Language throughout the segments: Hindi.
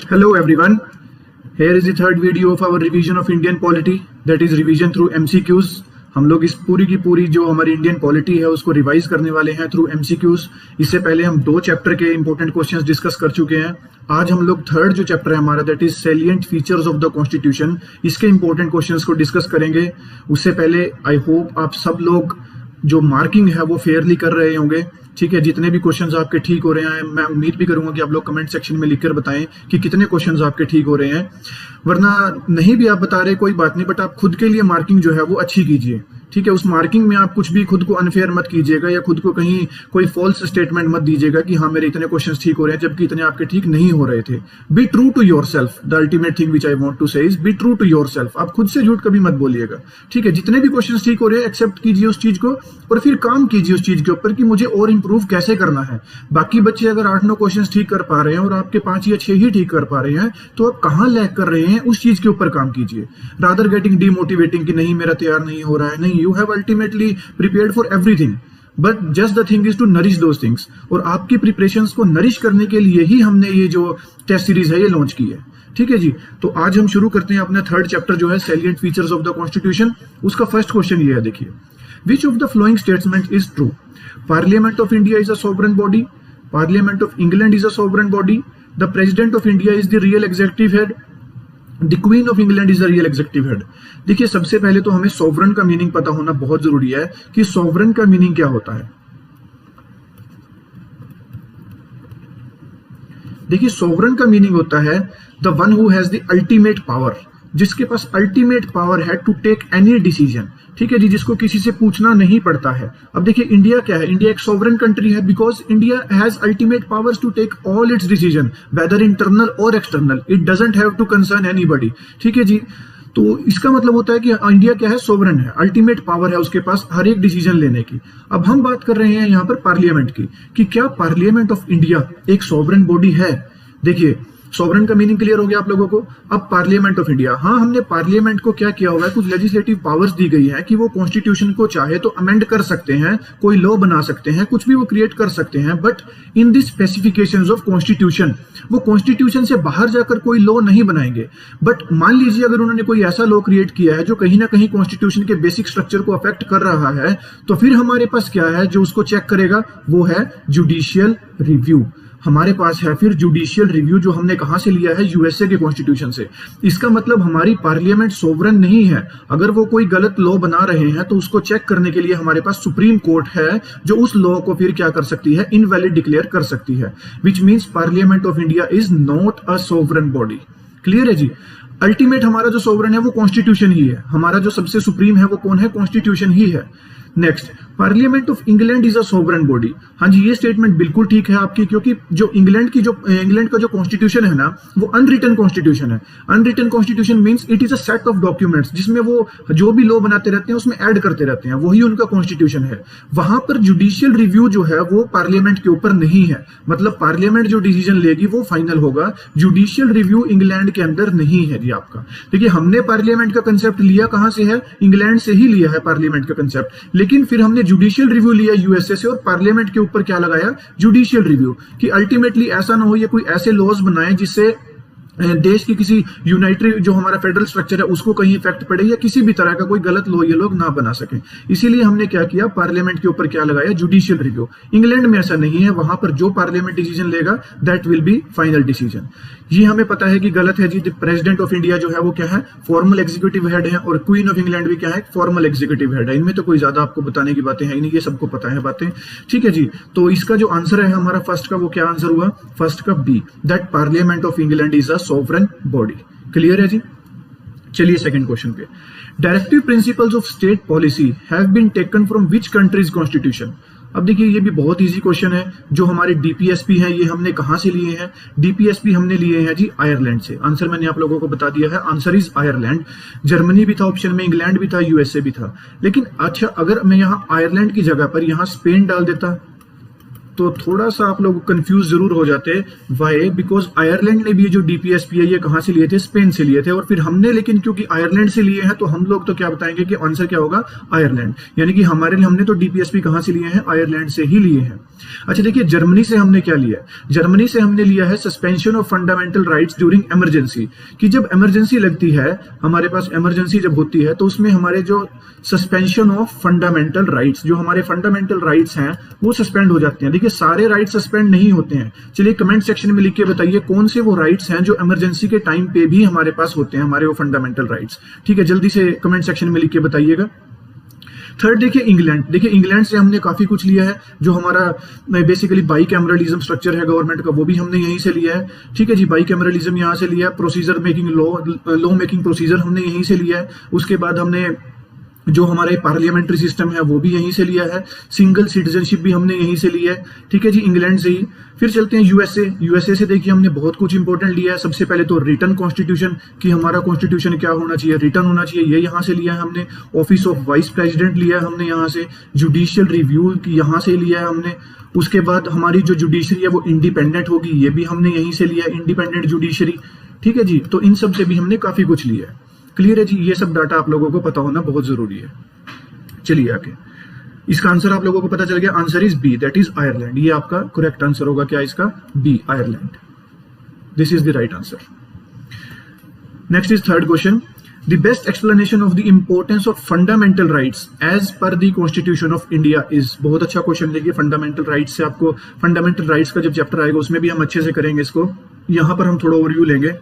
Hello everyone. Here is the third video of our revision of Indian polity, that is revision through MCQs. हम लोग इस पूरी की पूरी जो हमारी इंडियन पॉलिटी है उसको रिवाइज करने वाले हैं थ्रू MCQs। इससे पहले हम 2 चैप्टर के इंपॉर्टेंट क्वेश्चंस डिस्कस कर चुके हैं। आज हम लोग थर्ड जो चैप्टर है हमारा, that is salient features of the constitution, इसके इंपॉर्टेंट क्वेश्चंस को डिस्कस करेंगे। उससे पहले आई होप आप सब लोग जो मार्किंग है वो फेयरली कर रहे होंगे, ठीक है। जितने भी क्वेश्चंस आपके ठीक हो रहे हैं, मैं उम्मीद भी करूंगा कि आप लोग कमेंट सेक्शन में लिखकर बताएं कि कितने क्वेश्चंस आपके ठीक हो रहे हैं। वरना नहीं भी आप बता रहे कोई बात नहीं, बट आप खुद के लिए मार्किंग जो है वो अच्छी कीजिए, ठीक है। उस मार्किंग में आप कुछ भी खुद को अनफेयर मत कीजिएगा या खुद को कहीं कोई फॉल्स स्टेटमेंट मत दीजिएगा कि हाँ मेरे इतने क्वेश्चंस ठीक हो रहे हैं जबकि इतने आपके ठीक नहीं हो रहे थे। Be true to yourself. The ultimate thing which I want to say is be true to yourself. आप खुद से झूठ कभी मत बोलिएगा, ठीक है। जितने भी क्वेश्चंस ठीक हो रहे हैं एक्सेप्ट कीजिए उस चीज को और फिर काम कीजिए उस चीज के ऊपर कि मुझे और इंप्रूव कैसे करना है। बाकी बच्चे अगर 8-9 क्वेश्चंस ठीक कर पा रहे हैं और आपके 5 या 6 ही ठीक कर पा रहे हैं तो आप कहाँ लैग कर रहे हैं, उस चीज के ऊपर काम कीजिए। रादर गेटिंग डीमोटिवेटिंग कि नहीं मेरा तैयार नहीं हो रहा है। नहीं, you have ultimately prepared for everything, but just the thing is to nourish those things। और आपकी प्रिपरेशंस को नरिश करने के लिए ही हमने ये जो टेस्ट सीरीज है ये लॉन्च की है, ठीक है जी। तो आज हम शुरू करते हैं अपने थर्ड चैप्टर जो है salient features of the constitution. उसका फर्स्ट क्वेश्चन ये है, देखिए, which of the flowing statement is true? Parliament of India is a sovereign body, parliament of England is a sovereign body, the president of India is the real executive head, the queen of England is the real executive head. देखिए, सबसे पहले तो हमें सॉवरेन का मीनिंग पता होना बहुत जरूरी है कि सॉवरेन का मीनिंग क्या होता है। देखिए, सॉवरेन का मीनिंग होता है the one who has the ultimate power, जिसके पास अल्टीमेट पावर है टू टेक एनी डिसीजन, ठीक है जी, जिसको किसी से पूछना नहीं पड़ता है। अब देखिए, इंडिया क्या है? इंडिया एक सॉवरेन कंट्री है because India has ultimate powers to take all its decision whether internal और external. It doesn't have to concern anybody, ठीक है जी। तो इसका मतलब होता है कि इंडिया क्या है? सॉवरेन है, अल्टीमेट पावर है उसके पास हर एक डिसीजन लेने की। अब हम बात कर रहे हैं यहाँ पर पार्लियामेंट की कि क्या पार्लियामेंट ऑफ इंडिया एक सॉवरेन बॉडी है? देखिए, सॉवरेन का मीनिंग क्लियर हो गया आप लोगों को। अब पार्लियामेंट ऑफ इंडिया, हाँ, हमने पार्लियामेंट को क्या किया हुआ है, कुछ लेजिस्लेटिव पावर्स दी गई है कि वो कॉन्स्टिट्यूशन को चाहे तो अमेंड कर सकते हैं, कोई लॉ बना सकते हैं, कुछ भी वो क्रिएट कर सकते हैं, but in this specifications of constitution. वो कॉन्स्टिट्यूशन से बाहर जाकर कोई लॉ नहीं बनाएंगे। बट मान लीजिए अगर उन्होंने कोई ऐसा लॉ क्रिएट किया है जो कहीं ना कहीं कॉन्स्टिट्यूशन के बेसिक स्ट्रक्चर को अफेक्ट कर रहा है, तो फिर हमारे पास क्या है जो उसको चेक करेगा? वो है जुडिशियल रिव्यू। हमारे पास है फिर जुडिशियल रिव्यू, जो हमने कहां से लिया है? यूएसए के कॉन्स्टिट्यूशन से। इसका मतलब हमारी पार्लियामेंट सोवरेन नहीं है। अगर वो कोई गलत लॉ बना रहे हैं तो उसको चेक करने के लिए हमारे पास सुप्रीम कोर्ट है जो उस लॉ को फिर क्या कर सकती है? इनवैलिड डिक्लेयर कर सकती है। Which means parliament of India is not a sovereign body. Clear है जी। अल्टीमेट हमारा जो सोवरेन है वो कॉन्स्टिट्यूशन ही है। हमारा जो सबसे सुप्रीम है वो कौन है? कॉन्स्टिट्यूशन ही है। Next, parliament of England is a sovereign body. हाँ जी, ये स्टेटमेंट बिल्कुल ठीक है आपकी, क्योंकि जो इंग्लैंड का जो कॉन्स्टिट्यूशन है ना, वो अनरिटन कॉन्स्टिट्यूशन है। Unwritten constitution means it is a set of documents जिसमें वो जो भी लॉ बनाते रहते हैं उसमें ऐड करते रहते हैं, वही उनका कॉन्स्टिट्यूशन है। वहां पर जुडिशियल रिव्यू जो है वो पार्लियामेंट के ऊपर नहीं है। मतलब पार्लियामेंट जो डिसीजन लेगी वो फाइनल होगा, जुडिशियल रिव्यू इंग्लैंड के अंदर नहीं है जी आपका। देखिए, हमने पार्लियामेंट का कंसेप्ट लिया कहां से है? इंग्लैंड से ही लिया है पार्लियामेंट का कंसेप्ट, लेकिन फिर हमने जुडिशियल रिव्यू लिया यूएसए से और पार्लियामेंट के ऊपर क्या लगाया? Judicial review. कि अल्टीमेटली ऐसा ना हो ये कोई ऐसे लॉज बनाए जिससे देश की किसी यूनाइटेड जो हमारा फेडरल स्ट्रक्चर है उसको कहीं इफेक्ट पड़े या किसी भी तरह का कोई गलत लॉ ये लोग ना बना सके। इसीलिए हमने क्या किया? पार्लियामेंट के ऊपर क्या लगाया? Judicial review. इंग्लैंड में ऐसा नहीं है, वहां पर जो पार्लियामेंट डिसीजन लेगा that will be final decision. ये हमें पता है कि गलत है जी। प्रेसिडेंट ऑफ इंडिया जो है वो क्या है? फॉर्मल एग्जीक्यूटिव हेड है, और क्वीन ऑफ इंग्लैंड भी क्या है? फॉर्मल एग्जीक्यूटिव हेड है। इनमें तो कोई ज्यादा आपको बताने की बातें हैं नहीं, ये सबको पता है बातें, ठीक है जी। तो इसका जो आंसर है हमारा फर्स्ट का, वो क्या आंसर हुआ? फर्स्ट का B, that parliament of England is a sovereign body. Clear है जी। चलिए सेकंड क्वेश्चन पे। Directive principles of state policy have been taken from which countries constitution? अब देखिए, ये भी बहुत इजी क्वेश्चन है। जो हमारे डीपीएसपी है ये हमने कहां से लिए हैं? डीपीएसपी हमने लिए हैं जी आयरलैंड से। आंसर मैंने आप लोगों को बता दिया है, आंसर इज आयरलैंड। जर्मनी भी था ऑप्शन में, इंग्लैंड भी था, यूएसए भी था। लेकिन अच्छा, अगर मैं यहाँ आयरलैंड की जगह पर यहाँ स्पेन डाल देता तो थोड़ा सा आप लोग कंफ्यूज जरूर हो जाते। वाई? बिकॉज आयरलैंड ने भी जो डीपीएसपी ये कहां से लिए थे? स्पेन से लिए थे। और फिर हमने लेकिन क्योंकि आयरलैंड से लिए हैं तो हम लोग तो क्या बताएंगे कि आंसर क्या होगा? आयरलैंड। यानी कि हमने तो डीपीएसपी कहां से लिए हैं? आयरलैंड से ही लिए हैं। अच्छा देखिए, जर्मनी से हमने क्या लिया? जर्मनी से हमने लिया है suspension of fundamental rights during emergency. कि जब इमरजेंसी लगती है, हमारे पास इमरजेंसी जब होती है तो उसमें हमारे जो सस्पेंशन ऑफ फंडामेंटल राइट्स, जो हमारे फंडामेंटल राइट्स हैं वो सस्पेंड हो जाते हैं। देखिए सारे राइट्स सस्पेंड नहीं होते हैं। चलिए कमेंट सेक्शन में लिख के बताइए कौन से वो राइट्स हैं जो इमरजेंसी के टाइम पे भी हमारे पास होते हैं, हमारे वो फंडामेंटल राइट्स। ठीक है, जल्दी से कमेंट सेक्शन में लिख के बताइएगा। थर्ड देखिए इंग्लैंड। देखिए इंग्लैंड से हमने काफी कुछ लिया है। जो हमारा बेसिकली बाई कैमरलिज्म स्ट्रक्चर है गवर्नमेंट का, वो भी हमने यहीं से लिया है। ठीक है जी, बाई कैमरलिज्म यहाँ से लिया है। Procedure making law making procedure हमने यहीं से लिया है। उसके बाद हमने जो हमारे पार्लियामेंट्री सिस्टम है वो भी यहीं से लिया है। सिंगल सिटीजनशिप भी हमने यहीं से लिया है। ठीक है जी, इंग्लैंड से ही। फिर चलते हैं यूएसए। यूएसए से देखिए हमने बहुत कुछ इंपॉर्टेंट लिया है। सबसे पहले तो रिटन कॉन्स्टिट्यूशन, कि हमारा कॉन्स्टिट्यूशन क्या होना चाहिए, रिटन होना चाहिए, ये यहाँ से लिया है हमने। ऑफिस ऑफ वाइस प्रेसिडेंट लिया है हमने यहाँ से। जुडिशियल रिव्यू की यहाँ से लिया है हमने। उसके बाद हमारी जो जुडिशरी है वो इंडिपेंडेंट होगी, ये भी हमने यहीं से लिया है, इंडिपेंडेंट जुडिशरी। ठीक है जी, तो इन सब से भी हमने काफी कुछ लिया है। क्लियर है जी, ये सब डाटा आप लोगों को पता होना बहुत जरूरी है। चलिए आगे, इसका आंसर आप लोगों को पता चल गया। Answer is B, that is Ireland. ये आपका करेक्ट आंसर होगा। क्या इसका? B, Ireland. This is the right answer. Next is third question. The best explanation of the importance of fundamental rights as per the constitution of India is. बहुत अच्छा क्वेश्चन। देखिए फंडामेंटल राइट्स से आपको, फंडामेंटल राइट्स का जब चैप्टर आएगा उसमें भी हम अच्छे से करेंगे इसको। यहां पर हम थोड़ा ओवरव्यू लेंगे।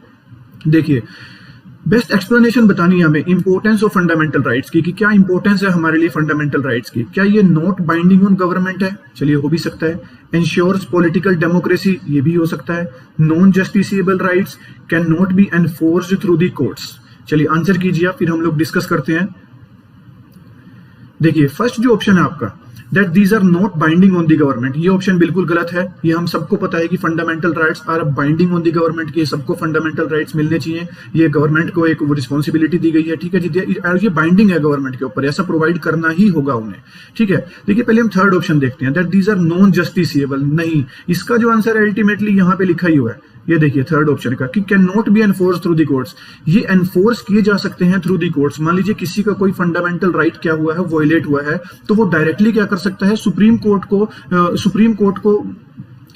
देखिए बेस्ट एक्सप्लेनेशन बतानी है हमें इंपॉर्टेंस ऑफ फंडामेंटल राइट्स की, कि क्या इंपॉर्टेंस है हमारे लिए फंडामेंटल राइट्स की। क्या ये नॉट बाइंडिंग ऑन गवर्नमेंट है? चलिए हो भी सकता है। इंश्योर्स पॉलिटिकल डेमोक्रेसी, ये भी हो सकता है। Non justiciable rights can not be enforced through the courts. चलिए आंसर कीजिए आप, फिर हम लोग डिस्कस करते हैं। देखिए फर्स्ट जो ऑप्शन है आपका, that these are not binding on the government, ये ऑप्शन बिल्कुल गलत है। ये हम सबको पता है कि fundamental rights are binding on the government की, सबको फंडामेंटल राइट्स मिलने चाहिए। ये गवर्नमेंट को एक रिस्पॉन्सिबिलिटी दी गई है। ठीक है जी, ये बाइंडिंग है गवर्नमेंट के ऊपर, ऐसा प्रोवाइड करना ही होगा उन्हें। ठीक है, देखिए पहले हम थर्ड ऑप्शन देखते हैं, that these are non justiciable. नहीं, इसका जो आंसर है अल्टीमेटली यहाँ पे लिखा ही हुआ है। ये देखिए थर्ड ऑप्शन का, कि can not be enforce through the courts. ये एनफोर्स किए जा सकते हैं थ्रू दी कोर्ट्स। मान लीजिए किसी का कोई फंडामेंटल राइट क्या हुआ है, वॉयलेट हुआ है, तो वो डायरेक्टली क्या कर सकता है, सुप्रीम कोर्ट को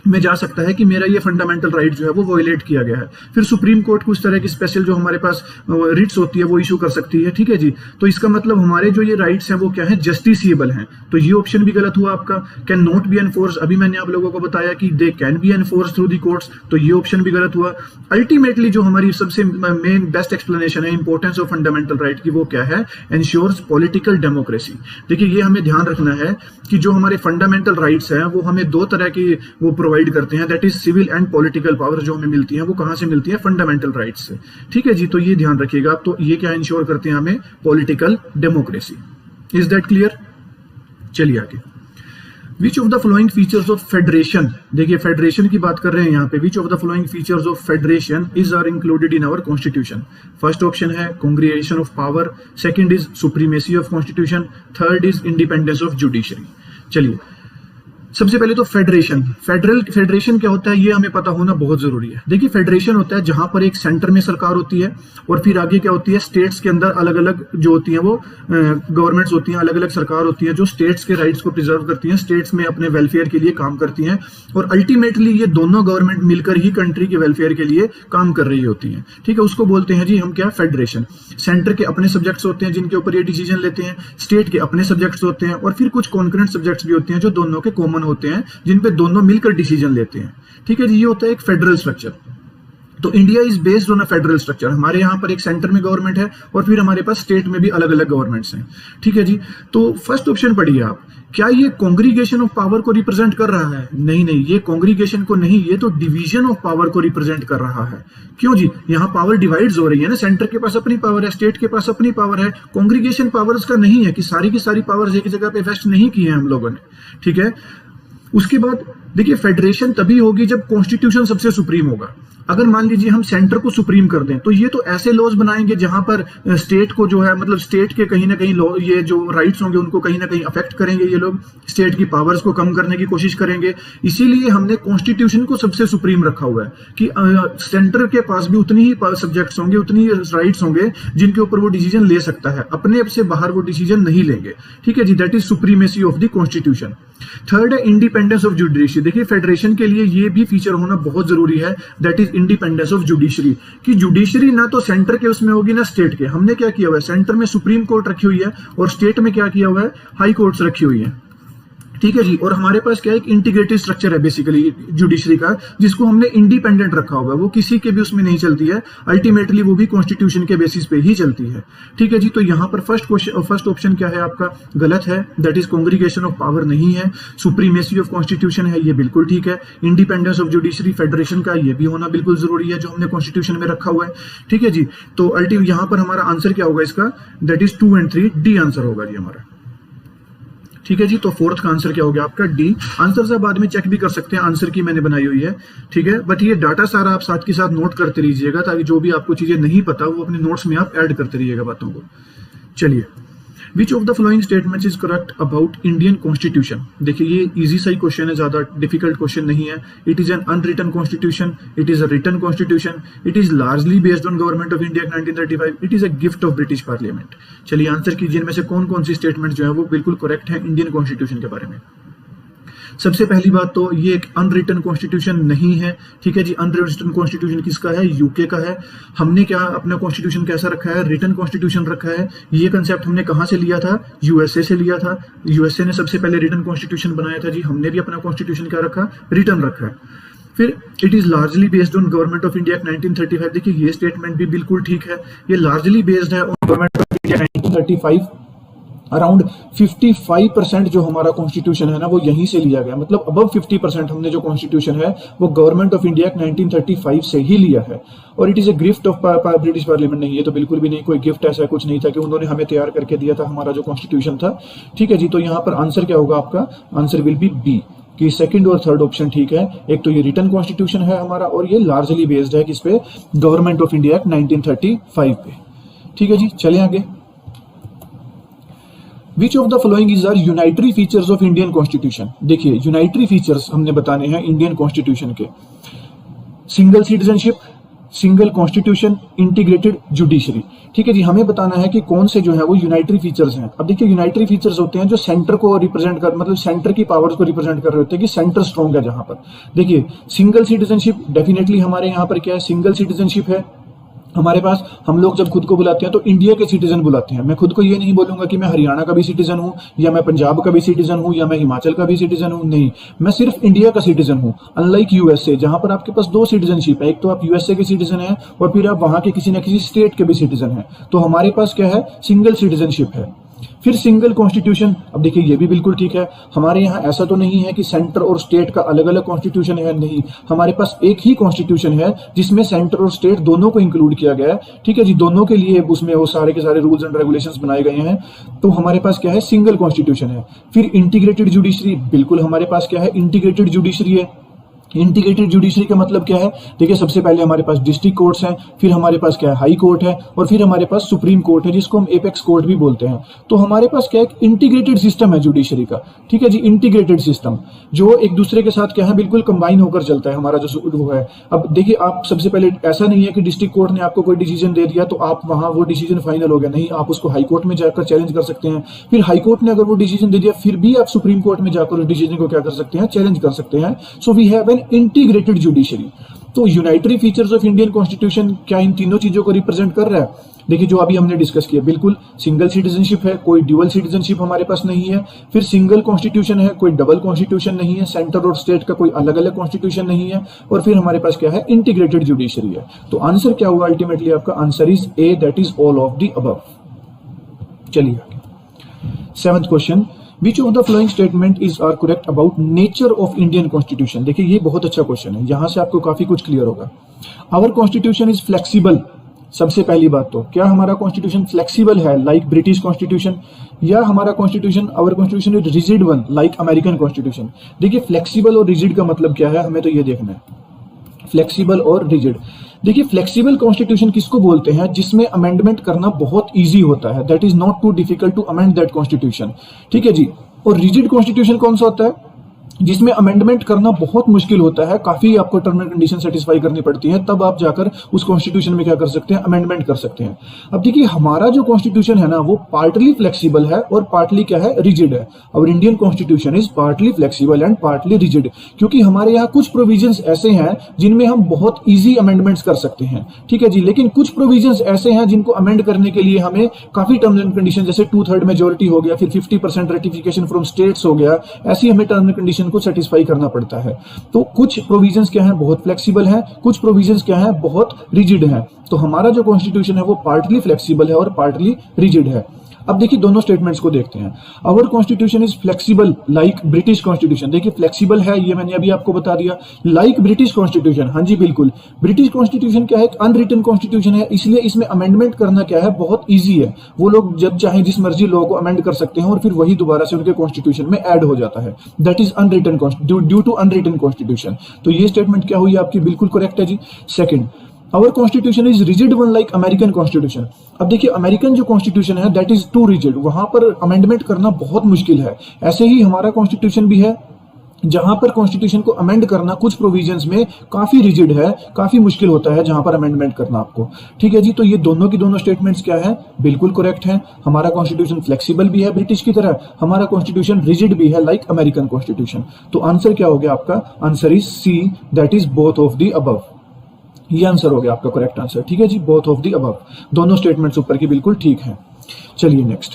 में जा सकता है कि मेरा ये फंडामेंटल राइट जो है वो वॉयलेट किया गया है। फिर सुप्रीम कोर्ट को इस तरह की स्पेशल जो हमारे पास रिट्स होती है वो इशू कर सकती है। ठीक है जी, तो इसका मतलब हमारे जो ये राइट्स हैं वो क्या है, जस्टिसेबल हैं। तो ये ऑप्शन भी गलत हुआ आपका। कैन नॉट बी एनफोर्स, अभी मैंने आप लोगों को बताया कि they can be enforce through the courts, तो ये ऑप्शन भी गलत हुआ। अल्टीमेटली जो हमारी सबसे मेन बेस्ट एक्सप्लेनेशन है इंपॉर्टेंस ऑफ फंडामेंटल राइट की, वो क्या है, एंश्योर्स पॉलिटिकल डेमोक्रेसी। देखिए ये हमें ध्यान रखना है कि जो हमारे फंडामेंटल राइट्स हैं वो हमें दो तरह की वो प्रोवाइड करते हैं, that is civil and political power. जो हमें मिलती है वो कहां से मिलती है, फंडामेंटल राइट्स से। ठीक है जी, तो ये ध्यान रखिएगा आप। तो ये क्या इंश्योर करते हैं हमें, political democracy. Is that clear? चलिए आगे। Which of the following features of federation, देखिए फेडरेशन की बात कर रहे हैं यहाँ पे। Which of the following features of federation is are included in our constitution. First option है congregation of power, second is supremacy of constitution, third is independence of judiciary. चलिए सबसे पहले तो फेडरेशन। फेडरेशन क्या होता है ये हमें पता होना बहुत जरूरी है। देखिए फेडरेशन होता है जहां पर एक सेंटर में सरकार होती है और फिर आगे क्या होती है, स्टेट्स के अंदर अलग अलग जो होती हैं वो गवर्नमेंट्स होती हैं, अलग अलग सरकार होती हैं जो स्टेट्स के राइट्स को प्रिजर्व करती हैं, स्टेट्स में अपने वेलफेयर के लिए काम करती हैं। और अल्टीमेटली ये दोनों गवर्नमेंट मिलकर ही कंट्री के वेलफेयर के लिए काम कर रही होती हैं। ठीक है, उसको बोलते हैं जी हम क्या, फेडरेशन। सेंटर के अपने सब्जेक्ट्स होते हैं जिनके ऊपर ये डिसीजन लेते हैं, स्टेट के अपने सब्जेक्ट्स होते हैं, और फिर कुछ कॉन्करेंट सब्जेक्ट्स भी होते हैं जो दोनों के कॉमन होते हैं, जिन पे दोनों मिलकर डिसीजन लेते हैं। ठीक है जी, ये होता है एक फेडरल स्ट्रक्चर। तो India is based on a federal structure. हमारे यहाँ पर एक सेंटर में गवर्नमेंट है और फिर हमारे पास स्टेट में भी अलग अलग गवर्नमेंट्स हैं। ठीक है जी, तो फर्स्ट ऑप्शन पढ़िए आप। क्या ये कांग्रीगेशन ऑफ पावर को रिप्रेजेंट कर रहा है? नहीं नहीं, ये कांग्रीगेशन को नहीं, ये तो डिवीजन ऑफ पावर को रिप्रेजेंट कर रहा है। क्यों जी, यहाँ पावर डिवाइड्स हो रही है ना, सेंटर के पास अपनी पावर है, स्टेट के पास अपनी पावर है। कांग्रीगेशन पावर्स का नहीं है कि सारी की सारी पावर्स एक जगह पे वेस्ट नहीं की है हम लोगों ने। ठीक है, उसके बाद देखिए फेडरेशन तभी होगी जब कॉन्स्टिट्यूशन सबसे सुप्रीम होगा। अगर मान लीजिए हम सेंटर को सुप्रीम कर दें तो ये तो ऐसे लॉज बनाएंगे जहां पर स्टेट को जो है मतलब स्टेट के कहीं ना कहीं ये जो राइट्स होंगे उनको कहीं ना कहीं अफेक्ट करेंगे, ये लोग स्टेट की पावर्स को कम करने की कोशिश करेंगे। इसीलिए हमने कॉन्स्टिट्यूशन को सबसे सुप्रीम रखा हुआ है कि सेंटर के पास भी उतनी ही सब्जेक्ट्स होंगे, उतनी ही राइट्स होंगे जिनके ऊपर वो डिसीजन ले सकता है, अपने से बाहर वो डिसीजन नहीं लेंगे। ठीक है जी, that is supremacy of the constitution. Third है इंडिपेंडेंस ऑफ जुडिशरी। देखिए फेडरेशन के लिए ये भी फीचर होना बहुत जरूरी है, that is independence of judiciary, कि जुडिशरी ना तो सेंटर के उसमें होगी ना स्टेट के। हमने क्या किया हुआ है, सेंटर में सुप्रीम कोर्ट रखी हुई है और स्टेट में क्या किया हुआ है, हाई कोर्ट्स रखी हुई है। ठीक है जी, और हमारे पास क्या है, एक इंटीग्रेटेड स्ट्रक्चर है बेसिकली जुडिशरी का, जिसको हमने इंडिपेंडेंट रखा हुआ है, वो किसी के भी उसमें नहीं चलती है, अल्टीमेटली वो भी कॉन्स्टिट्यूशन के बेसिस पे ही चलती है। ठीक है जी, तो यहाँ पर फर्स्ट ऑप्शन क्या है आपका, गलत है, that is congregation of power नहीं है। सुप्रीमेसी ऑफ कॉन्स्टिट्यूशन है, ये बिल्कुल ठीक है। इंडिपेंडेंस ऑफ जुडिशरी फेडरेशन का ये भी होना बिल्कुल जरूरी है, जो हमने कॉन्स्टिट्यूशन में रखा हुआ है। ठीक है जी, तो अल्टीमेट यहाँ पर हमारा आंसर क्या होगा इसका, दैट इज 2 और 3, डी आंसर होगा जी हमारा। ठीक है जी, तो फोर्थ का आंसर क्या हो गया आपका, डी। आंसर आप बाद में चेक भी कर सकते हैं, आंसर की मैंने बनाई हुई है। ठीक है, बट ये डाटा सारा आप साथ के साथ नोट करते रहिएगा, ताकि जो भी आपको चीजें नहीं पता वो अपने नोट्स में आप ऐड करते रहिएगा बातों को। चलिए, which of the following statements is correct about Indian constitution. देखिए ये इजी सा ही क्वेश्चन है, ज्यादा डिफिकल्ट क्वेश्चन नहीं है। It is an unwritten constitution, it is a written constitution, it is largely based on government of India 1935, it is a gift of British parliament. चलिए आंसर कीजिए, इनमें से कौन कौन सी स्टेटमेंट जो है वो बिल्कुल करेक्ट है इंडियन कॉन्स्टिट्यूशन के बारे में। सबसे पहली बात तो ये एक अनरिटन कॉन्स्टिट्यूशन नहीं है। ठीक है जी, अनरिटन कॉन्स्टिट्यूशन किसका है, यूके का है। हमने क्या अपना कॉन्स्टिट्यूशन कैसा रखा है, रिटन कॉन्स्टिट्यूशन रखा है। ये कंसेप्ट हमने कहां से लिया था, यूएसए से लिया था। यूएसए ने सबसे पहले रिटन कॉन्स्टिट्यूशन बनाया था जी, हमने भी अपना कॉन्स्टिट्यूशन क्या रखा, रिटन रखा है। फिर it is largely based on government of India 1935। देखिए ये स्टेटमेंट भी बिल्कुल ठीक है, ये लार्जली बेस्ड है on government of India 1935। Around 55% जो हमारा कॉन्स्टिट्यूशन है ना वो यहीं से लिया गया, मतलब अबव 50% हमने जो कॉन्स्टिट्यूशन है वो गवर्नमेंट ऑफ इंडिया 1935 से ही लिया है। और it is a gift of British parliament, नहीं ये तो बिल्कुल भी नहीं, कोई गिफ्ट ऐसा कुछ नहीं था कि उन्होंने हमें तैयार करके दिया था हमारा जो कॉन्स्टिट्यूशन था। ठीक है जी, तो यहाँ पर आंसर क्या होगा आपका, आंसर विल बी बी, कि सेकंड और थर्ड ऑप्शन ठीक है। एक तो ये रिटन कॉन्स्टिट्यूशन है हमारा और ये लार्जली बेस्ड है किस पे, गवर्नमेंट ऑफ इंडिया 1935 पे। ठीक है जी, चले आगे। Which of the following is are unitary features of Indian Constitution? देखिए यूनाइटरी फीचर्स हमने बताने हैं इंडियन कॉन्स्टिट्यूशन के, single citizenship, single constitution, integrated judiciary. ठीक है जी, हमें बताना है कि कौन से जो है वो यूनाइटरी फीचर्स हैं। अब देखिए यूनाइटरी फीचर्स होते हैं जो सेंटर को रिप्रेजेंट कर, मतलब सेंटर की पावर्स को रिप्रेजेंट कर रहे होते हैं कि सेंटर स्ट्रॉन्ग है जहां पर। देखिए सिंगल सिटीजनशिप, डेफिनेटली हमारे यहाँ पर क्या है, सिंगल सिटीजनशिप है हमारे पास। हम लोग जब खुद को बुलाते हैं तो इंडिया के सिटीजन बुलाते हैं। मैं खुद को ये नहीं बोलूंगा कि मैं हरियाणा का भी सिटीजन हूं, या मैं पंजाब का भी सिटीजन हूं, या मैं हिमाचल का भी सिटीजन हूं, नहीं, मैं सिर्फ इंडिया का सिटीजन हूं। अनलाइक यूएसए जहां पर आपके पास 2 सिटीजनशिप है, एक तो आप यूएसए के सिटीजन हैं और फिर आप वहां के किसी न किसी स्टेट के भी सिटीजन हैं। तो हमारे पास क्या है, सिंगल सिटीजनशिप है। फिर सिंगल कॉन्स्टिट्यूशन, अब देखिए ये भी बिल्कुल ठीक है। हमारे यहाँ ऐसा तो नहीं है कि सेंटर और स्टेट का अलग अलग कॉन्स्टिट्यूशन है, नहीं, हमारे पास एक ही कॉन्स्टिट्यूशन है जिसमें सेंटर और स्टेट दोनों को इंक्लूड किया गया है। ठीक है जी, दोनों के लिए उसमें वो सारे के सारे रूल्स एंड रेगुलेशंस बनाए गए हैं। तो हमारे पास क्या है, सिंगल कॉन्स्टिट्यूशन है। फिर इंटीग्रेटेड जुडिशरी, बिल्कुल हमारे पास क्या है, इंटीग्रेटेड जुडिशरी है। इंटीग्रेटेड जुडिशरी का मतलब क्या है, देखिए सबसे पहले हमारे पास डिस्ट्रिक्ट कोर्ट्स हैं, फिर हमारे पास क्या है, हाई कोर्ट है, और फिर हमारे पास सुप्रीम कोर्ट है जिसको हम एपेक्स कोर्ट भी बोलते हैं। तो हमारे पास क्या है, इंटीग्रेटेड सिस्टम है जुडिशरी का। ठीक है जी, इंटीग्रेटेड सिस्टम जो एक दूसरे के साथ क्या है, बिल्कुल कंबाइन होकर चलता है हमारा जो वो है। अब देखिए आप सबसे पहले ऐसा नहीं है कि डिस्ट्रिक्ट कोर्ट ने आपको कोई डिसीजन दे दिया तो आप वहां वो डिसीजन फाइनल हो गया, नहीं, आप उसको हाई कोर्ट में जाकर चैलेंज कर सकते हैं। फिर हाई कोर्ट ने अगर वो डिसीजन दे दिया फिर भी आप सुप्रीम कोर्ट में जाकर उस डिसीजन को क्या कर सकते हैं, चैलेंज कर सकते हैं। So we have an integrated judiciary. तो unitary features of Indian constitution क्या इन तीनों चीजों को रिप्रेजेंट कर रहा है। देखिए जो अभी हमने डिस्कस किया, बिल्कुल सिंगल सिटीजनशिप है, कोई ड्यूअल सिटीजनशिप हमारे पास नहीं है। फिर सिंगल कॉन्स्टिट्यूशन है, कोई डबल कॉन्स्टिट्यूशन नहीं है, सेंटर और स्टेट का कोई अलग अलग कॉन्स्टिट्यूशन नहीं है। और फिर हमारे पास क्या है, इंटीग्रेटेड जुडिशरी है। तो आंसर क्या हुआ अल्टीमेटली आपका, answer is a, that is all of the above. चलिए आगे 7th question, Which of the following statement is are correct about nature of Indian Constitution? देखिए ये बहुत अच्छा क्वेश्चन है, यहां से आपको काफी कुछ क्लियर होगा। Our Constitution is flexible। सबसे पहली बात तो क्या हमारा कॉन्स्टिट्यूशन फ्लेक्सिबल है लाइक ब्रिटिश कॉन्स्टिट्यूशन, या हमारा constitution our constitution is rigid one like American constitution. देखिए फ्लेक्सिबल और रिजिड का मतलब क्या है, हमें तो ये देखना है। फ्लेक्सिबल और रिजिड। देखिए फ्लेक्सिबल कॉन्स्टिट्यूशन किसको बोलते हैं? जिसमें अमेंडमेंट करना बहुत इजी होता है, that is not too difficult to amend that constitution, ठीक है जी। और रिजिड कॉन्स्टिट्यूशन कौन सा होता है? जिसमें अमेंडमेंट करना बहुत मुश्किल होता है, काफी आपको टर्म एंड कंडीशन सेटिस्फाई करनी पड़ती है, तब आप जाकर उस कॉन्स्टिट्यूशन में क्या कर सकते हैं? अमेंडमेंट कर सकते हैं। अब देखिए हमारा जो कॉन्स्टिट्यूशन है ना, वो पार्टली फ्लेक्सिबल है और पार्टली क्या है? रिजिड है। और Indian constitution is partly flexible and partly rigid, क्योंकि हमारे यहाँ कुछ प्रोविजंस ऐसे हैं जिनमें हम बहुत ईजी अमेंडमेंट्स कर सकते हैं, ठीक है जी। लेकिन कुछ प्रोविजंस ऐसे हैं जिनको अमेंड करने के लिए हमें काफी टर्म्स एंड कंडीशन, जैसे 2/3 मेजोरिटी हो गया, फिर 50% रेटिफिकेशन फ्रॉम स्टेट्स हो गया, ऐसी हमें टर्म एंड कंडीशन को सेटिस्फाई करना पड़ता है। तो कुछ प्रोविजंस क्या हैं? बहुत फ्लेक्सिबल हैं, कुछ प्रोविजंस क्या हैं? बहुत रिजिड हैं। तो हमारा जो कॉन्स्टिट्यूशन है वो पार्टली फ्लेक्सिबल है और पार्टली रिजिड है। अब देखिए दोनों स्टेटमेंट्स को देखते हैं। Our constitution is flexible like British constitution. देखिए फ्लेक्सिबल है, ये मैंने अभी आपको बता दिया। लाइक ब्रिटिश कॉन्स्टिट्यूशन, हाँ जी बिल्कुल, ब्रिटिश कॉन्स्टिट्यूशन क्या है? एक अनरिटन कॉन्स्टिट्यूशन है, इसलिए इसमें अमेंडमेंट करना क्या है? बहुत ईजी है। वो लोग जब चाहे जिस मर्जी लॉ को अमेंड कर सकते हैं और फिर वही दोबारा से उनके कॉन्स्टिट्यूशन में ऐड हो जाता है। That is unwritten due to unwritten constitution. तो ये स्टेटमेंट क्या हुई आपकी? बिल्कुल करेक्ट है जी। Second, our constitution is rigid one like American constitution. अब देखिए अमेरिकन जो कॉन्स्टिट्यूशन है दैट इज टू रिजिड, वहां पर अमेंडमेंट करना बहुत मुश्किल है। ऐसे ही हमारा कॉन्स्टिट्यूशन भी है, जहां पर कॉन्स्टिट्यूशन को अमेंड करना कुछ प्रोविजंस में काफी रिजिड है, काफी मुश्किल होता है जहां पर अमेंडमेंट करना आपको, ठीक है जी। तो ये दोनों की दोनों स्टेटमेंट्स क्या है? बिल्कुल करेक्ट है। हमारा कॉन्स्टिट्यूशन फ्लेक्सिबल भी है ब्रिटिश की तरह, हमारा कॉन्स्टिट्यूशन रिजिड भी है लाइक अमेरिकन कॉन्स्टिट्यूशन। तो आंसर क्या हो गया आपका? Answer is C, that is both of the above. ये आंसर हो गया आपका करेक्ट आंसर, ठीक है जी, बोथ ऑफ द अबव। दोनों स्टेटमेंट्स ऊपर की बिल्कुल ठीक हैं। चलिए next,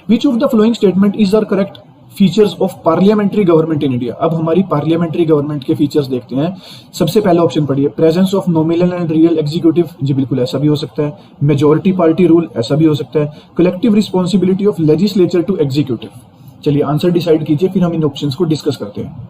which of the flowing statement is are correct features of parliamentary government in India. अब हमारी पार्लियामेंट्री गवर्नमेंट के फीचर्स देखते हैं। सबसे पहला ऑप्शन पढ़िए, presence of nominal and real executive. जी बिल्कुल, ऐसा भी हो सकता है। मेजोरिटी पार्टी रूल, ऐसा भी हो सकता है। Collective responsibility of legislature to executive. चलिए आंसर डिसाइड कीजिए, फिर हम इन ऑप्शंस को डिस्कस करते हैं।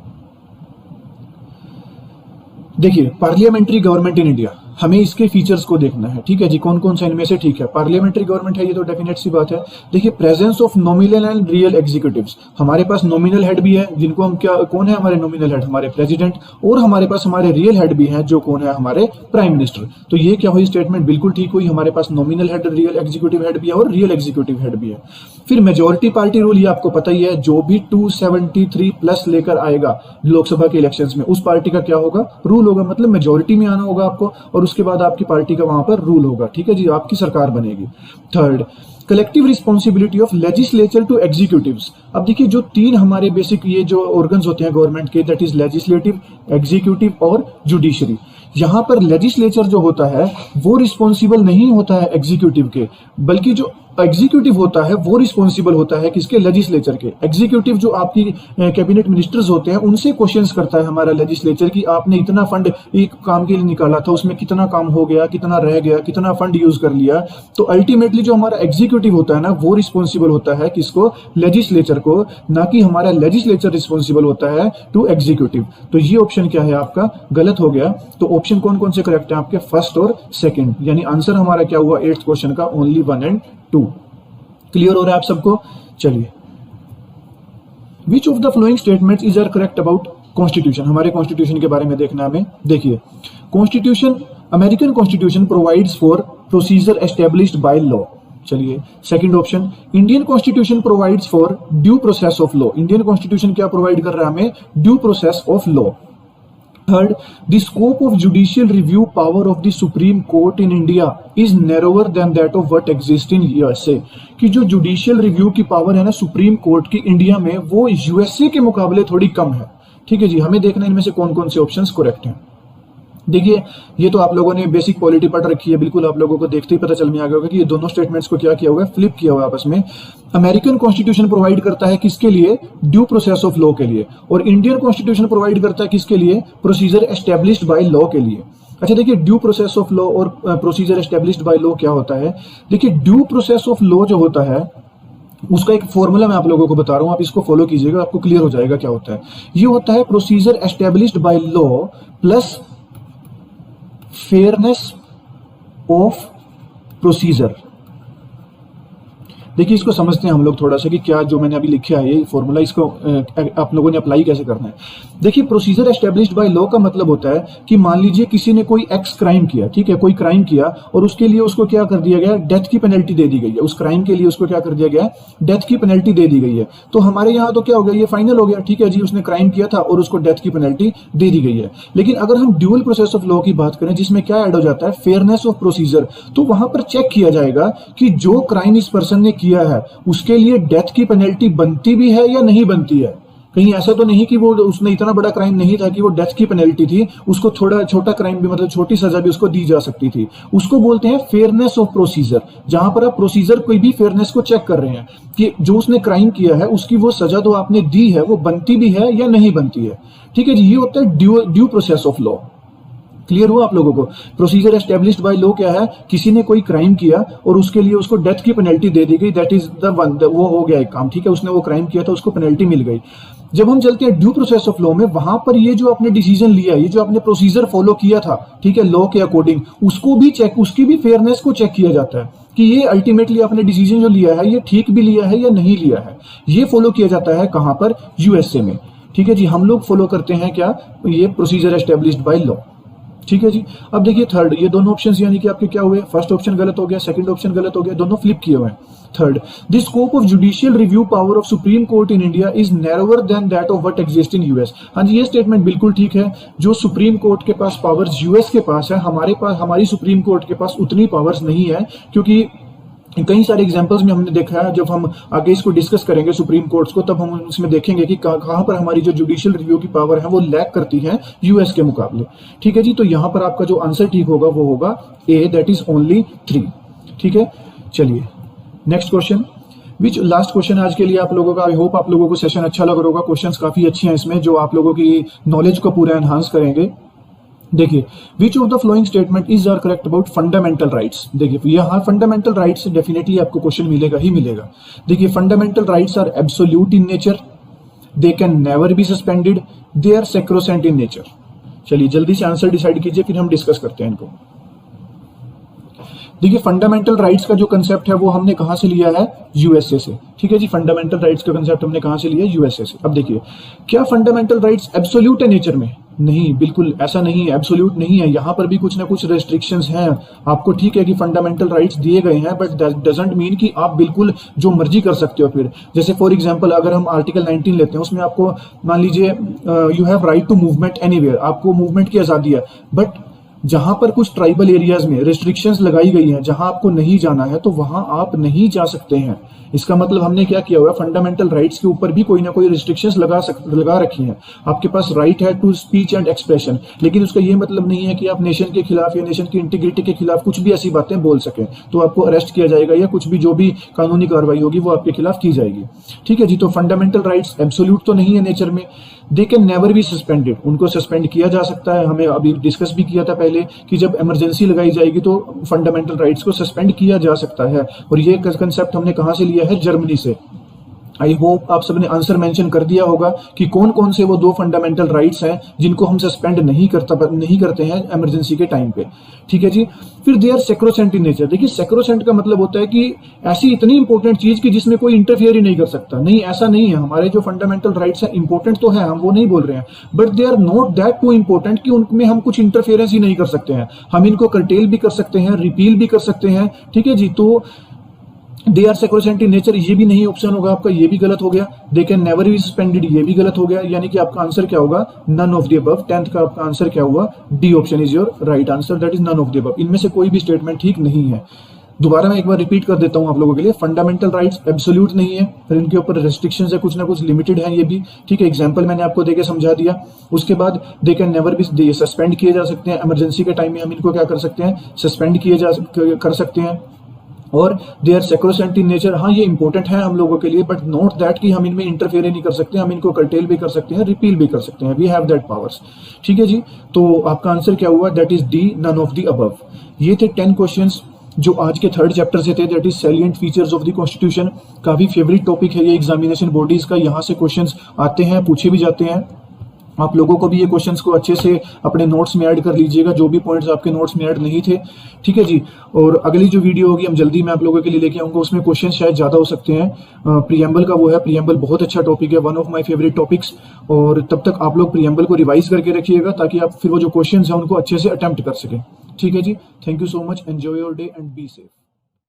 देखिए पार्लियामेंट्री गवर्नमेंट इन इंडिया, हमें इसके फीचर्स को देखना है, ठीक है जी, कौन कौन सा इनमें से ठीक है। पार्लियामेंट्री गवर्नमेंट है, ये तो डेफिनेट सी बात है। देखिए presence of nominal and real executives, हमारे पास नॉमिनल हेड भी है, जिनको हम क्या, कौन है हमारे नॉमिनल हेड? हमारे प्रेसिडेंट। और हमारे पास हमारे रियल हेड भी हैं, जो कौन है? हमारे प्राइम मिनिस्टर। तो ये क्या हुई स्टेटमेंट? बिल्कुल ठीक हुई। हमारे पास nominal head, real executive head भी है और रियल एग्जीक्यूटिव हेड भी है। फिर मेजोरिटी पार्टी रूल, ये आपको पता ही है, जो भी 273 प्लस लेकर आएगा लोकसभा के इलेक्शंस में, उस पार्टी का क्या होगा? रूल होगा। मतलब मेजोरिटी में आना होगा आपको और उसके बाद आपकी पार्टी का वहां पर रूल होगा, ठीक है जी, आपकी सरकार बनेगी। Third, collective responsibility of legislature to executives. अब देखिए जो तीन हमारे बेसिक ये जो ऑर्गन्स होते हैं गवर्नमेंट के, दैट इज लेजिस्लेटिव, एग्जीक्यूटिव और जुडिशरी। यहां पर लेजिस्लेचर जो होता है वो रिस्पॉन्सिबल नहीं होता है एग्जीक्यूटिव के, बल्कि जो एग्जीक्यूटिव होता है वो रिस्पॉन्सिबल होता है किसके? लेजिस्लेचर के। एग्जीक्यूटिव जो आपकी कैबिनेट मिनिस्टर्स होते हैं उनसे क्वेश्चंस करता है हमारा लेजिस्लेचर कि आपने इतना फंड एक काम के लिए निकाला था, उसमें कितना काम हो गया, कितना रह गया, कितना फंड यूज कर लिया। तो अल्टीमेटली जो हमारा एग्जीक्यूटिव होता है ना, वो रिस्पॉन्सिबल होता है किसको? लेजिस्लेचर को, ना कि हमारा लेजिस्लेचर रिस्पॉन्सिबल होता है टू एग्जीक्यूटिव। तो ये ऑप्शन क्या है आपका? गलत हो गया। तो ऑप्शन कौन कौन से करेक्ट है आपके? फर्स्ट और सेकंड, यानी आंसर हमारा क्या हुआ 8th क्वेश्चन का? Only 1 and 2। क्लियर हो रहा है आप सबको? चलिए, which of the following statements is are correct about constitution. हमारे कॉन्स्टिट्यूशन के बारे में देखना हमें। देखिए constitution, American constitution provides for procedure established by law. चलिए second option, Indian constitution provides for due process of law. Indian constitution क्या प्रोवाइड कर रहा है हमें? Due process of law. Third, the scope of judicial review power of the Supreme Court in India is narrower than that of what exists in USA। कि जो जुडिशियल रिव्यू की पावर है ना सुप्रीम कोर्ट की इंडिया में, वो यूएसए के मुकाबले थोड़ी कम है, ठीक है जी। हमें देखना इनमें से कौन कौन से ऑप्शंस करेक्ट हैं। देखिए ये तो आप लोगों ने बेसिक पॉलिटी पढ़ रखी है, बिल्कुल आप लोगों को देखते ही पता चल में आ गया होगा कि ये दोनों स्टेटमेंट्स को क्या किया हुआ है? फ्लिप किया हुआ है आपस में। अमेरिकन कॉन्स्टिट्यूशन प्रोवाइड करता है किसके लिए? ड्यू प्रोसेस ऑफ लॉ के लिए। और इंडियन कॉन्स्टिट्यूशन प्रोवाइड करता है किसके लिए? प्रोसीजर एस्टेब्लिश्ड बाय लॉ के लिए। अच्छा देखिए ड्यू प्रोसेस ऑफ लॉ और प्रोसीजर एस्टेब्लिश्ड बाय लॉ क्या होता है? देखिए ड्यू प्रोसेस ऑफ लॉ जो होता है उसका एक फॉर्मूला मैं आप लोगों को बता रहा हूं, आप इसको फॉलो कीजिएगा, आपको क्लियर हो जाएगा क्या होता है। ये होता है procedure established by law plus fairness of procedure. देखिए इसको समझते हैं हम लोग थोड़ा सा कि क्या जो मैंने अभी लिखा है ये फॉर्मूला, इसको आप लोगों ने अप्लाई कैसे करना है। देखिए प्रोसीजर एस्टेब्लिश्ड बाय लॉ का मतलब होता है कि मान लीजिए किसी ने कोई एक्स क्राइम किया, ठीक है, कोई क्राइम किया और उसके लिए उसको क्या कर दिया गया, डेथ की पेनल्टी दे दी गई है। उस क्राइम के लिए उसको क्या कर दिया गया, डेथ की पेनल्टी दे दी गई है। तो हमारे यहाँ तो क्या हो गया, ये फाइनल हो गया, ठीक है जी, उसने क्राइम किया था और उसको डेथ की पेनल्टी दे दी गई है। लेकिन अगर हम ड्यूअल प्रोसेस ऑफ लॉ की बात करें जिसमें क्या ऐड हो जाता है, फेयरनेस ऑफ प्रोसीजर, तो वहां पर चेक किया जाएगा कि जो क्राइम इस पर्सन ने किया है उसके लिए डेथ की पेनल्टी बनती भी है या नहीं बनती है। कहीं ऐसा तो नहीं कि वो उसने इतना बड़ा क्राइम नहीं था कि वो डेथ की पेनल्टी थी, उसको थोड़ा छोटा क्राइम भी, मतलब छोटी सजा भी उसको दी जा सकती थी। उसको बोलते हैं फेयरनेस ऑफ प्रोसीजर, जहां पर आप प्रोसीजर कोई भी फेयरनेस को चेक कर रहे हैं कि जो उसने क्राइम किया है उसकी वो सजा तो आपने दी है वो बनती भी है या नहीं बनती है। ठीक है जी, ये होता है due process of law. Clear हुआ आप लोगों को। प्रोसीजर एस्टेब्लिश्ड बाय लॉ क्या है, किसी ने कोई क्राइम किया और उसके लिए उसको डेथ की पेनल्टी दे दी गई, दैट इज द वन, वो हो गया एक काम, ठीक है, उसने वो क्राइम किया था, उसको पेनल्टी मिल गई। जब हम चलते हैं ड्यू प्रोसेस ऑफ लॉ में, वहां पर ये जो आपने डिसीजन लिया, ये जो आपने प्रोसीजर फॉलो किया था, ठीक है, लॉ के अकॉर्डिंग, उसको भी चेक, उसकी भी फेयरनेस को चेक किया जाता है कि ये अल्टीमेटली आपने डिसीजन जो लिया है ये ठीक भी लिया है या नहीं लिया है। ये फॉलो किया जाता है कहां पर, यूएसए में। ठीक है जी, हम लोग फॉलो करते हैं क्या, ये प्रोसीजर एस्टेब्लिश्ड बाय लॉ। ठीक है जी। अब देखिए थर्ड, ये दोनों ऑप्शंस यानी कि आपके क्या हुए, फर्स्ट ऑप्शन गलत हो गया, सेकंड ऑप्शन गलत हो गया, दोनों फ्लिप किए हुए हैं। Third, the scope of judicial review power of Supreme Court in India is narrower than that of what exist in US. हाँ जी, ये स्टेटमेंट बिल्कुल ठीक है। जो सुप्रीम कोर्ट के पास पावर्स यूएस के पास है, हमारे पास, हमारी सुप्रीम कोर्ट के पास उतनी पावर्स नहीं है, क्योंकि कई सारे एग्जांपल्स में हमने देखा है, जब हम आगे इसको डिस्कस करेंगे सुप्रीम कोर्ट्स को, तब हम इसमें देखेंगे कि कहां पर हमारी जो जुडिशियल रिव्यू की पावर है वो लैक करती है यूएस के मुकाबले। ठीक है जी, तो यहां पर आपका जो आंसर ठीक होगा वो होगा ए, दैट इज ओनली 3। ठीक है, चलिए नेक्स्ट क्वेश्चन, विच लास्ट क्वेश्चन आज के लिए आप लोगों का। आई होप आप लोगों को सेशन अच्छा लग रहा होगा, क्वेश्चंस काफी अच्छे हैं इसमें जो आप लोगों की नॉलेज को पूरा एनहांस करेंगे। देखिए, which of the flowing statement is are correct about fundamental rights. देखिए यहाँ फंडामेंटल राइट्स से डेफिनेटली आपको क्वेश्चन मिलेगा ही मिलेगा। देखिए, fundamental rights are absolute in nature, they can never be suspended, they are sacrosanct in nature. चलिए जल्दी से आंसर डिसाइड कीजिए, फिर हम डिस्कस करते हैं इनको। देखिए, फंडामेंटल राइट्स का जो कंसेप्ट है वो हमने कहां से लिया है, यूएसए से। ठीक है जी, फंडामेंटल राइट्स का कंसेप्ट हमने कहां से लिया है, यूएसए से। अब देखिए, क्या फंडामेंटल राइट्स एब्सोल्यूट है नेचर में? नहीं, बिल्कुल ऐसा नहीं है, एब्सोल्यूट नहीं है। यहां पर भी कुछ ना कुछ रेस्ट्रिक्शंस हैं आपको। ठीक है कि फंडामेंटल राइट्स दिए गए हैं, बट दैट डजंट मीन कि आप बिल्कुल जो मर्जी कर सकते हो। फिर जैसे फॉर एग्जांपल अगर हम आर्टिकल 19 लेते हैं, उसमें आपको मान लीजिए you have right to movement anywhere, आपको मूवमेंट की आजादी है, बट जहां पर कुछ ट्राइबल एरियाज में रिस्ट्रिक्शंस लगाई गई हैं, जहां आपको नहीं जाना है तो वहां आप नहीं जा सकते हैं। इसका मतलब हमने क्या किया हुआ है, फंडामेंटल राइट्स के ऊपर भी कोई ना कोई रिस्ट्रिक्शंस लगा रखी हैं। आपके पास राइट है टू स्पीच एंड एक्सप्रेशन, लेकिन उसका ये मतलब नहीं है कि आप नेशन के खिलाफ या नेशन की इंटीग्रिटी के खिलाफ कुछ भी ऐसी बातें बोल सकें, तो आपको अरेस्ट किया जाएगा या कुछ भी जो भी कानूनी कार्रवाई होगी वो आपके खिलाफ की जाएगी। ठीक है जी, तो फंडामेंटल राइट्स एब्सोल्यूट तो नहीं है नेचर में। दे कैन नेवर बी सस्पेंडेड, उनको सस्पेंड किया जा सकता है। हमें अभी डिस्कस भी किया था पहले कि जब इमरजेंसी लगाई जाएगी तो फंडामेंटल राइट्स को सस्पेंड किया जा सकता है, और ये कंसेप्ट हमने कहां से लिया है, जर्मनी से। आई होप आप सबने आंसर मेंशन कर दिया होगा कि कौन कौन से वो 2 फंडामेंटल राइट्स हैं जिनको हम सस्पेंड नहीं करते हैं इमरजेंसी के टाइम पे। ठीक है जी, फिर they are sacrosanct in nature. देखिए, सैक्रोसेंट का मतलब होता है कि ऐसी इतनी इंपॉर्टेंट चीज कि जिसमें कोई इंटरफेयर ही नहीं कर सकता। नहीं, ऐसा नहीं है। हमारे जो फंडामेंटल राइट्स हैं इंपॉर्टेंट तो है, हम वो नहीं बोल रहे हैं, but they are not that too important कि उनमें हम कुछ इंटरफेरेंस ही नहीं कर सकते हैं। हम इनको कर्टेल भी कर सकते हैं, रिपील भी कर सकते हैं। ठीक है जी, तो they are sacrosanct in nature, ये भी नहीं ऑप्शन होगा आपका, ये भी गलत हो गया। दे कैन नेवर बी सस्पेंडेड, ये भी गलत हो गया। यानी कि आपका आंसर क्या होगा, none of the above. 10th का आपका आंसर क्या हुआ, D option is your right answer, that is none of the above. इनमें से कोई भी स्टेटमेंट ठीक नहीं है। दोबारा मैं एक बार रिपीट कर देता हूं आप लोगों के लिए, फंडामेंटल राइट्स एब्सोल्यूट नहीं है, फिर इनके ऊपर रेस्ट्रिक्शंस है, कुछ ना कुछ लिमिटेड है ये भी। ठीक है, एग्जांपल मैंने आपको देके समझा दिया। उसके बाद दे कैन नेवर बी सस्पेंड किए जा सकते हैं, इमरजेंसी के टाइम में हम इनको क्या कर सकते हैं, सस्पेंड कर सकते हैं। और they are sacrosanct in nature, हाँ ये इंपॉर्टेंट है हम लोगों के लिए, बट नॉट दैट कि हम इनमें इंटरफेयर नहीं कर सकते, हम इनको कर्टेल भी कर सकते हैं, रिपील भी कर सकते हैं, वी हैव दैट पावर्स। ठीक है जी, तो आपका आंसर क्या हुआ, that is D, none of the above. ये थे 10 क्वेश्चंस जो आज के 3rd चैप्टर से थे, that is salient features of the constitution. काफी फेवरेट टॉपिक है ये एग्जामिनेशन बॉडीज का, यहाँ से क्वेश्चंस आते हैं, पूछे भी जाते हैं। आप लोगों को भी ये क्वेश्चंस को अच्छे से अपने नोट्स में ऐड कर लीजिएगा, जो भी पॉइंट्स आपके नोट्स में ऐड नहीं थे, ठीक है जी। और अगली जो वीडियो होगी हम जल्दी मैं आप लोगों के लिए लेके आऊंगा, उसमें क्वेश्चन शायद ज़्यादा हो सकते हैं। प्रियम्बल का वो है, प्रियम्बल बहुत अच्छा टॉपिक है, one of my favourite topics. और तब तक आप लोग प्रियम्बल को रिवाइज करके रखिएगा, ताकि आप फिर वो जो क्वेश्चन हैं उनको अच्छे से अटेम्प्ट कर सकें, ठीक है जी। Thank you so much, enjoy your day and be safe.